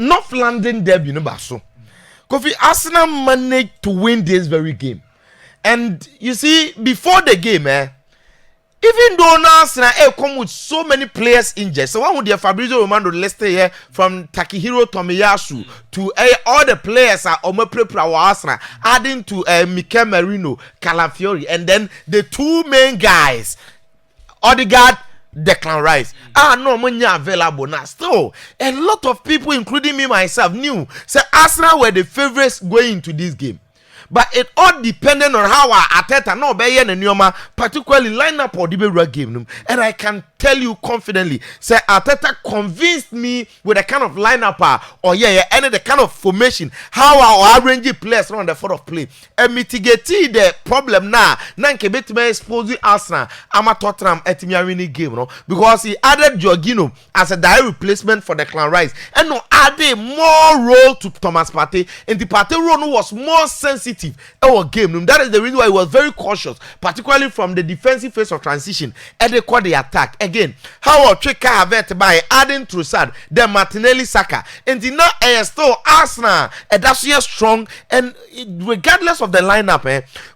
North London derby no baso. Kofi Arsenal managed to win this very game. And you see, before the game, even though now Arsenal come with so many players injured, so one with the Fabrizio Romano Leicester here from Takehiro Tomiyasu to all the players are Omoprepra Arsenal, adding to Mikel Merino, Calafiori, and then the two main guys, Odegaard, Declan Rice, no money available now. Still, a lot of people, including me myself, knew say Arsenal were the favorites going into this game. But it all depended on how Arteta no be yen and particularly line up or the game. And I can tell you confidently, say Arteta convinced me with the kind of lineup or any the kind of formation, how our arranging players around the foot of play and mitigate the problem now. Nanke betime expose Arsenal, ama Tottenham etimi winning game, because he added Jorginho as a direct replacement for Declan Rice and no added more role to Thomas Partey, and the Partey role was more sensitive. Our game. That is the reason why he was very cautious, particularly from the defensive phase of transition and they call the attack. Again, how Trika have by adding Trossard, then Martinelli Saka, and the now still Arsenal, and that's just strong. And regardless of the lineup,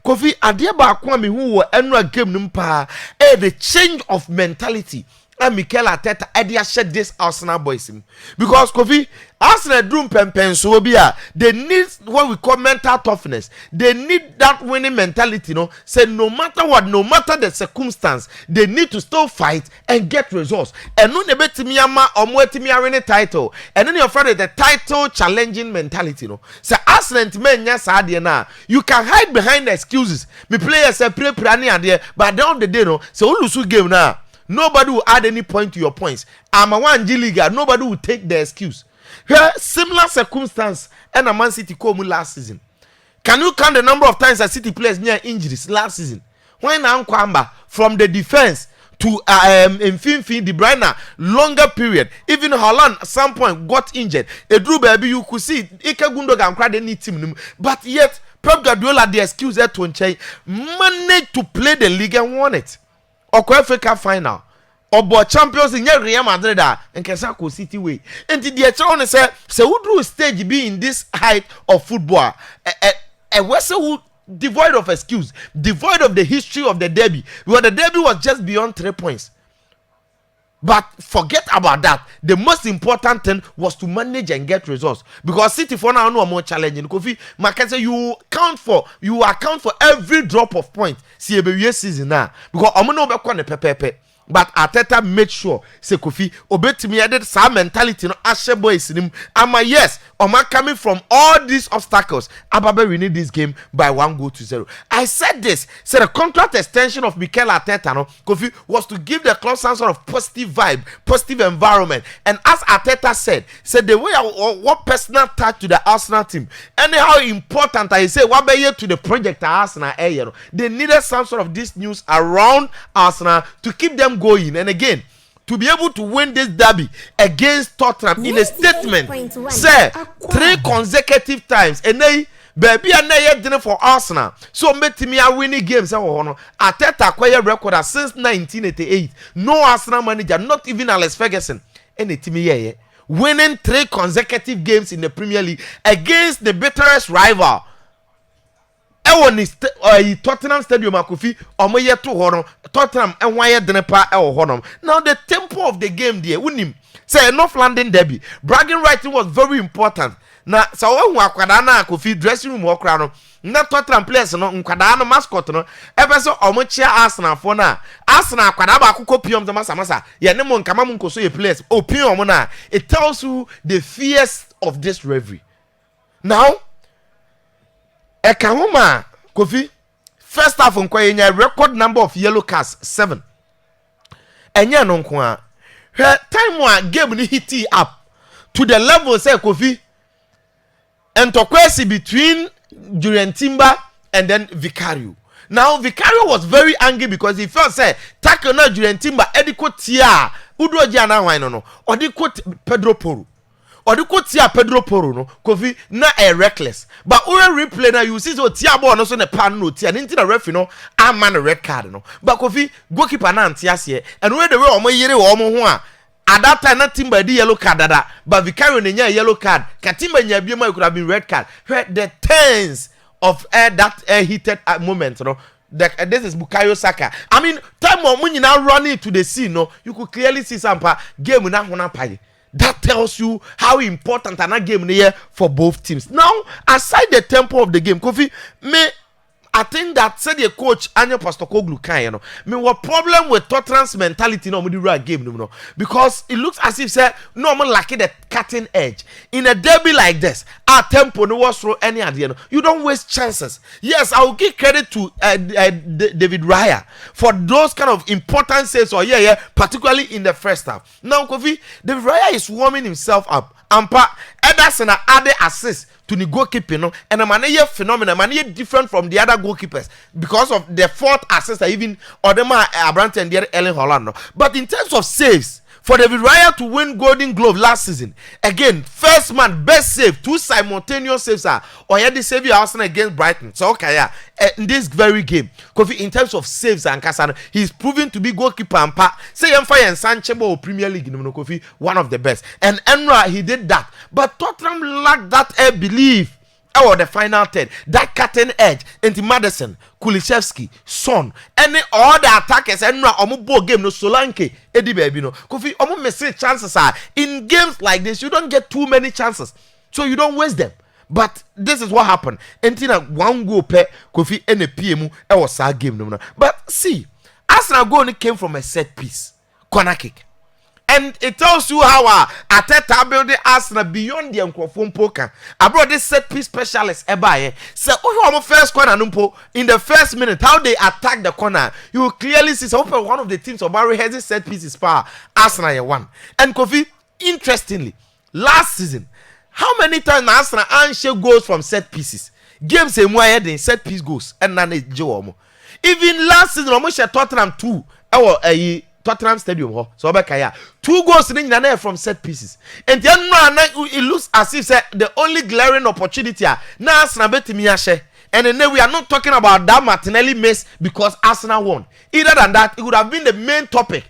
Kofi Adiaba Kwame who were annual game numpa, the change of mentality. And Mikel Arteta idea shed this Arsenal boys in because Kofi Arsenal drum pensobia they need what we call mental toughness. They need that winning mentality, say no matter what, no matter the circumstance, they need to still fight and get results. And no nebetimiama or win a title. And then you're afraid of the title challenging mentality, Say Arsenal men yes na you can hide behind the excuses. Me players say play there, but at the end of the day, so lose game now. Nobody will add any point to your points. I'm a one G League. Nobody will take the excuse. Here, similar circumstance and a Man City come last season. Can you count the number of times that City players near injuries last season? Why now Kwamba from the defense to Mfinfi, De Bruyne, longer period. Even Haaland at some point got injured. Drew baby, you could see Ike Gundogan cried any team, but yet Pep Guardiola the excuse that to managed to play the league and won it. Oko Africa final obo champions in Real Madrid and Kesako City way and the echon say who drew stage be in this height of football a vessel who devoid of excuse, devoid of the history of the derby, because the derby was just beyond 3 points. But forget about that. The most important thing was to manage and get results. Because City for now no more challenging. Kofi, Makase, you account for every drop of point. See a season now. Because I'm not going to pepe. But Arteta made sure say Kofi obetimi added some mentality no ashe boys in him. Ama yes, Oma coming from all these obstacles. Ababe we need this game by 1-0. I said this. Said the contract extension of Mikel Arteta no Kofi was to give the club some sort of positive vibe, positive environment. And as Arteta said the way what personal touch to the Arsenal team. Anyhow important I say what be to the project Arsenal they needed some sort of this news around Arsenal to keep them going, and again to be able to win this derby against Tottenham in a statement say 3 consecutive times and they baby and they dinner for Arsenal so metimi a winning games Arteta acquire record since 1988 no Arsenal manager not even Alex Ferguson any team here winning 3 consecutive games in the Premier League against the bitterest rival. Tottenham Stadium Akofi omoye to hono Tottenham enwaye denepa hono. Now the tempo of the game there unim say North London derby bragging rights was very important. Na so wan akwada na Akofi dressing room okra no na Tottenham players no nkwada no mascot no ebe so omochia Arsenal for na Arsenal akwada ba akoko piom masa ye ne mo nkama mo nkoso ye players opion na it tells you the fears of this referee. Now Ekahuma Kofi first half on a record number of yellow cards 7. Enya no nko a time one game ni hit up to the level say Kofi and tokwesi between Julian Timber and then Vicario. Now Vicario was very angry because he felt say tackle na Julian Timber ediko tia udoji na wan no odiko Pedro Porro Odiko tia Pedro Porro no Kofi na reckless but ore replay na you see so tia ball no so ne pan no tia nti na referee no ama na red card no but Kofi goalkeeper na antia se and where the way omo yire wo omo ho a At that time, not Timber the yellow card, but Vicario Nenya yellow card. Katimba Nyabima could have been red card. The turns of that heated moment, you know. This is Bukayo Saka. I mean, time when you now running to the scene, no, you could clearly see some game now wanna pay. That tells you how important an game here for both teams. Now, aside the tempo of the game, Kofi, I think that said the coach Anya Postecoglou can, you know, what problem with Tottenham's mentality no the right game, no, because it looks as if say no man lacking the cutting edge in a derby like this. Our tempo no was throw any idea. You don't waste chances. Yes, I will give credit to David Raya for those kind of important saves or particularly in the first half. Now, Kofi, David Raya is warming himself up. Ampa Ederson added assist to the goalkeeping, no? And a man phenomenal, man different from the other goalkeepers because of the fourth assist, even Odema Abrante and the other Ellen Holland. No? But in terms of saves, for David Raya to win Golden Glove last season, again, first man, best save, 2 simultaneous saves are, or he had the save Arsenal against Brighton. So, okay, yeah, in this very game, Kofi, in terms of saves and Kasano, he's proven to be goalkeeper and say Yemfire and Sanchebo Premier League, Kofi, one of the best. And Enra, he did that. But Tottenham lacked that belief. Oh, the final 10, that cutting edge into Madison, Kulichevsky, Son, and all the attackers, and no omubo game no Solanke, Eddie Baby no. Kofi, omu message chances are in games like this, you don't get too many chances, so you don't waste them. But this is what happened. Entina one goal per Kofi and a PMU, it was a game no. But see, Arsenal goal came from a set piece, corner kick. And it tells you how Ateta build the Arsenal beyond the microphone poker. I brought this set piece specialist ebaye. So first corner numpo in the first minute how they attack the corner. You will clearly see so one of the teams of Barry has a set piece is power. Arsenal won. And Kofi, interestingly, last season, how many times Arsenal answer goals from set pieces? Games in where they set piece goals and then it's Joe. Even last season, almost Tottenham 2 Tottenham Stadium, so 2 goals in from set pieces. And then it looks as if the only glaring opportunity now Arsenal betimiashe. And then we are not talking about that Martinelli miss because Arsenal won. Either than that, it would have been the main topic.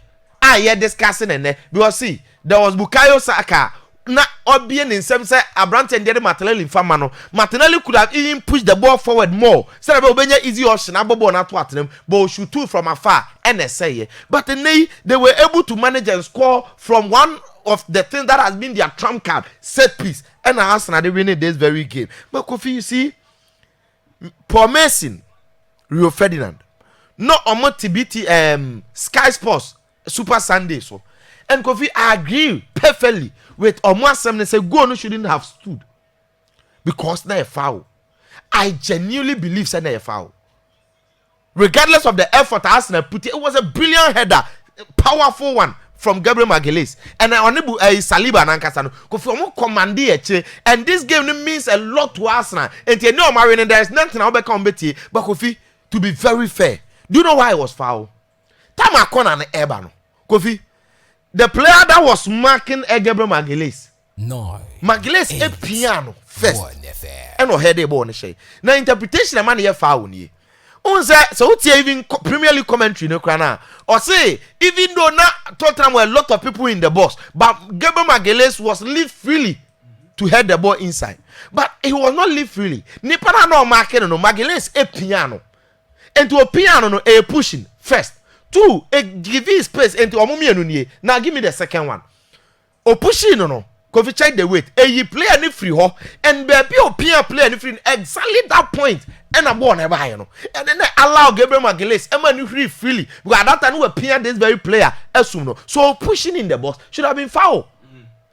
Discussing and because see, there was Bukayo Saka. Na obien in some say Abrante and Martinelli in Famano. Martinelli could have even pushed the ball forward more. Say about easy option, Abobo not what them, but shoot 2 from afar and say. But they were able to manage and score from one of the things that has been their trump card, set piece. And Arsenal they winning this very game. But Kofi, you see, Paul Mason, Rio Ferdinand, no TBT Sky Sports Super Sunday so. And Kofi, I agree perfectly with Omwasem say go no shouldn't have stood because na a foul. I genuinely believe say na a foul. Regardless of the effort Arsenal put it was a brilliant header, powerful one from Gabriel Magalhaes and Onibu Saliba and Ankasano. Kofi omo command it, and this game means a lot to Arsenal. And you know, Marion, there is nothing I'll become betty, but Kofi, to be very fair, do you know why it was foul? Tamakon and Ebano. Kofi, the player that was marking Gabriel Magalhaes. No. Magalhaes a piano first. And no head a bone shay. Now interpretation a man here foul ni. So even Premier League commentary no crana. Or say even though not Tottenham were a lot of people in the box, but Gabriel Magalhaes was leave freely to head the ball inside. But he was not leave freely. Nipana no marking no Magalhaes a piano. And to a piano no a pushing first. 2, give you space into Omumi. Now give me the second one. O pushing no. Kofi check the weight. You play any free ho and baby play any free exactly that point. And a ball never you know. And then they allow Gabriel Magalhaes and free freely. Because at that time we appear this very player no. So pushing in the box should have been foul.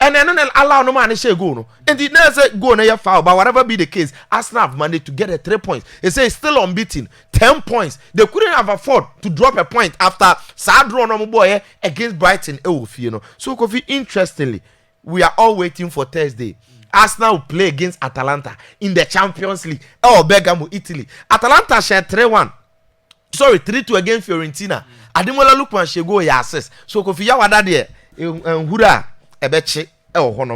And then allow no man to say go no. And the next go no foul. But whatever be the case, Arsenal have managed to get a 3 points. They say it's still unbeaten. 10 points. They couldn't have afford to drop a point after sad draw no boy against Brighton. You know. So Kofi, interestingly, we are all waiting for Thursday. Arsenal will play against Atalanta in the Champions League. Bergamo, Italy. Atalanta share 3-1. Sorry, 3-2 against Fiorentina. Ademola Lookman she go ya assist. So Kofi ya wada there. Hura ebeche hono